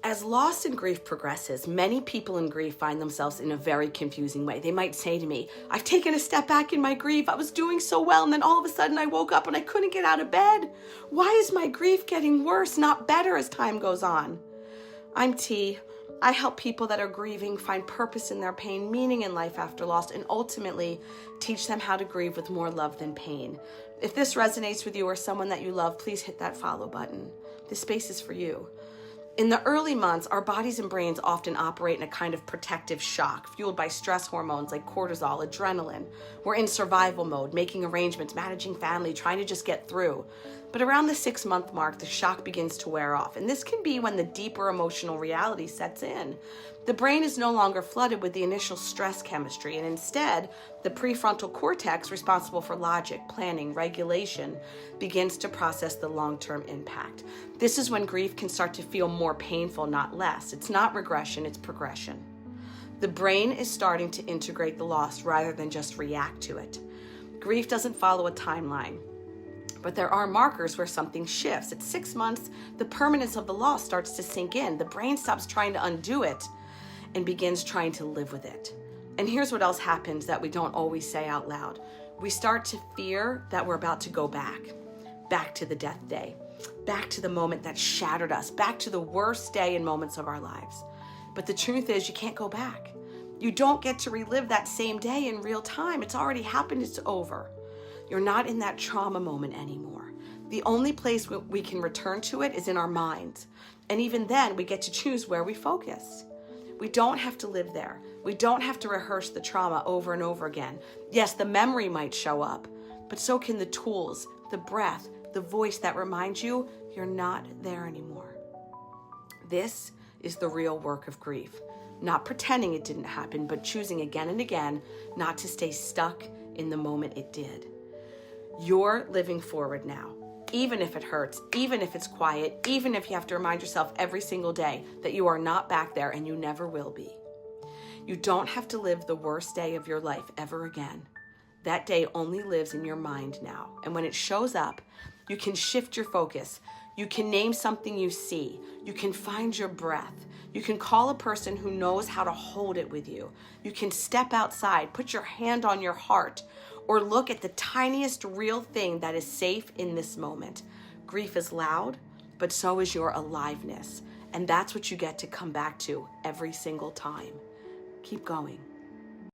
As loss and grief progresses, many people in grief find themselves in a very confusing way. They might say to me, I've taken a step back in my grief. I was doing so well, and then all of a sudden I woke up and I couldn't get out of bed. Why is my grief getting worse, not better as time goes on? I'm T. I help people that are grieving find purpose in their pain, meaning in life after loss, and ultimately teach them how to grieve with more love than pain. If this resonates with you or someone that you love, please hit that follow button. This space is for you. In the early months, our bodies and brains often operate in a kind of protective shock, fueled by stress hormones like cortisol, adrenaline. We're in survival mode, making arrangements, managing family, trying to just get through. But around the 6-month mark, the shock begins to wear off, and this can be when the deeper emotional reality sets in. The brain is no longer flooded with the initial stress chemistry, and instead, the prefrontal cortex, responsible for logic, planning, regulation, begins to process the long-term impact. This is when grief can start to feel more painful, not less. It's not regression, it's progression. The brain is starting to integrate the loss rather than just react to it. Grief doesn't follow a timeline, but there are markers where something shifts. At 6 months, the permanence of the loss starts to sink in. The brain stops trying to undo it and begins trying to live with it. And here's what else happens that we don't always say out loud. We start to fear that we're about to go back to the death day, back to the moment that shattered us, back to the worst day and moments of our lives. But the truth is, you can't go back. You don't get to relive that same day in real time. It's already happened, it's over. You're not in that trauma moment anymore. The only place we can return to it is in our minds. And even then, we get to choose where we focus. We don't have to live there. We don't have to rehearse the trauma over and over again. Yes, the memory might show up, but so can the tools, the breath, the voice that reminds you you're not there anymore. This is the real work of grief. Not pretending it didn't happen, but choosing again and again not to stay stuck in the moment it did. You're living forward now, even if it hurts, even if it's quiet, even if you have to remind yourself every single day that you are not back there and you never will be. You don't have to live the worst day of your life ever again. That day only lives in your mind now. And when it shows up, you can shift your focus. You can name something you see. You can find your breath. You can call a person who knows how to hold it with you. You can step outside, put your hand on your heart, or look at the tiniest real thing that is safe in this moment. Grief is loud, but so is your aliveness. And that's what you get to come back to every single time. Keep going.